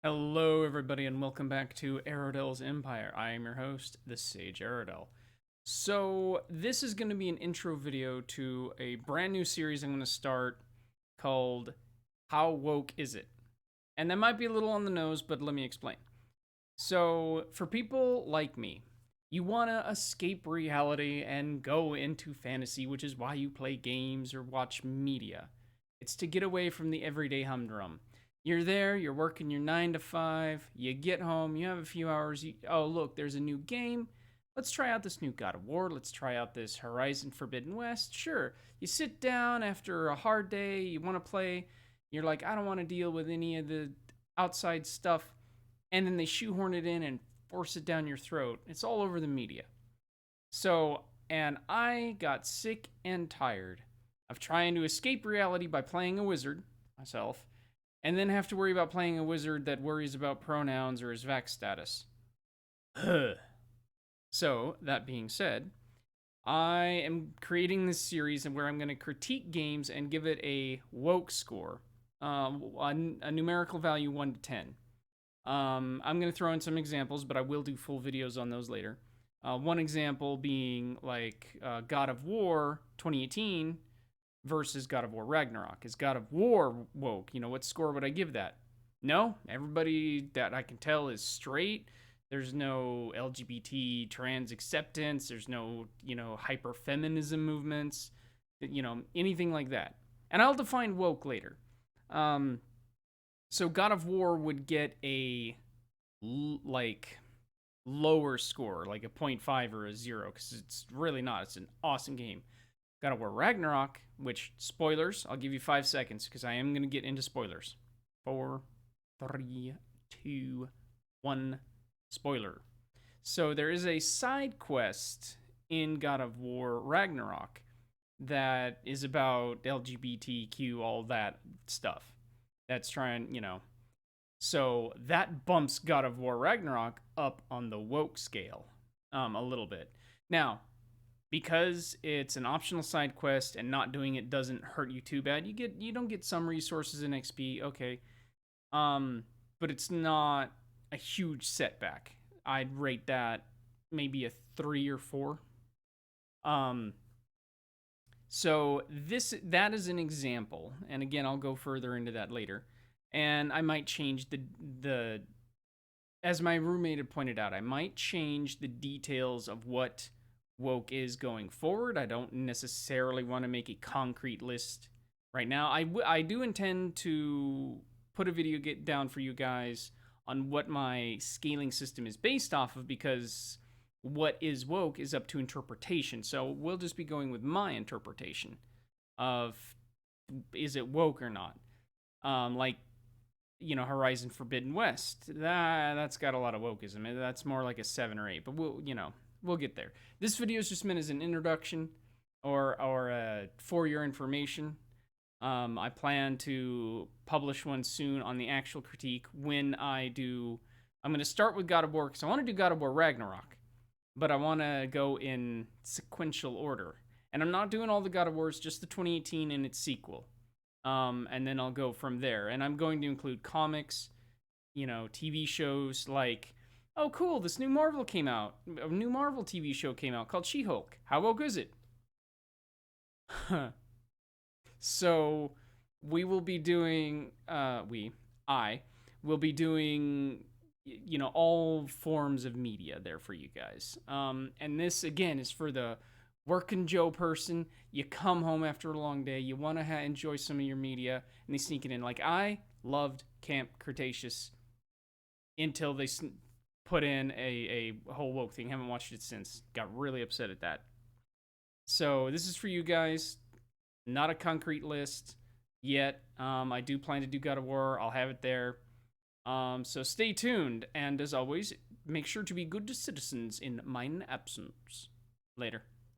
Hello, everybody, and welcome back to Aerodel's Empire. I am your host, the Sage Aerodel. So, this is going to be an intro video to a brand new series I'm going to start called How Woke Is It? And that might be a little on the nose, but let me explain. So, for people like me, you want to escape reality and go into fantasy, which is why you play games or watch media. It's to get away from the everyday humdrum. You're there, you're working your 9 to 5, you get home, you have a few hours. Oh, look, there's a new game. Let's try out this new God of War. Let's try out this Horizon Forbidden West. Sure. You sit down after a hard day, you want to play. You're like, I don't want to deal with any of the outside stuff. And then they shoehorn it in and force it down your throat. It's all over the media. So, and I got sick and tired of trying to escape reality by playing a wizard, myself, and then have to worry about playing a wizard that worries about pronouns or his vax status. So, that being said, I am creating this series where I'm going to critique games and give it a woke score, a numerical value 1 to 10. I'm going to throw in some examples, but I will do full videos on those later. One example being like God of War 2018 versus God of War Ragnarok. Is God of War woke? What score would I give that? No, everybody that I can tell is straight. There's no LGBT trans acceptance. There's no, hyper feminism movements, anything like that. And I'll define woke later. So God of War would get a lower score, like a 0.5 or a 0, because it's really not. It's an awesome game. God of War Ragnarok, which, spoilers, I'll give you 5 seconds because I am going to get into spoilers. 4, 3, 2, 1, spoiler. So there is a side quest in God of War Ragnarok that is about LGBTQ, all that stuff. That's trying, So that bumps God of War Ragnarok up on the woke scale a little bit. Now, because it's an optional side quest and not doing it doesn't hurt you too bad. You don't get some resources in XP, okay. But it's not a huge setback. I'd rate that maybe a 3 or 4. So that is an example, and again I'll go further into that later. And I might change the as my roommate had pointed out, I might change the details of what woke is going forward. I don't necessarily want to make a concrete list right now. I do intend to put a video down for you guys on what my scaling system is based off of, because what is woke is up to interpretation. So we'll just be going with my interpretation of, is it woke or not. Horizon Forbidden West, that's got a lot of wokeism. That's more like a 7 or 8, but we'll get there. This video is just meant as an introduction or for your information. I plan to publish one soon on the actual critique. When I do, I'm going to start with God of War because I want to do God of War Ragnarok, but I want to go in sequential order. And I'm not doing all the God of Wars, just the 2018 and its sequel. And then I'll go from there. And I'm going to include comics, TV shows like, oh, cool, this new Marvel came out. A new Marvel TV show came out called She-Hulk. How woke is it? So we will be doing, I will be doing, all forms of media there for you guys. And this, again, is for the working Joe person. You come home after a long day, you want to enjoy some of your media, and they sneak it in. Like, I loved Camp Cretaceous until they put in a whole woke thing. Haven't watched it since. Got really upset at that. So this is for you guys. Not a concrete list yet. I do plan to do God of War. I'll have it there. So stay tuned. And as always, make sure to be good citizens in mine absence. Later.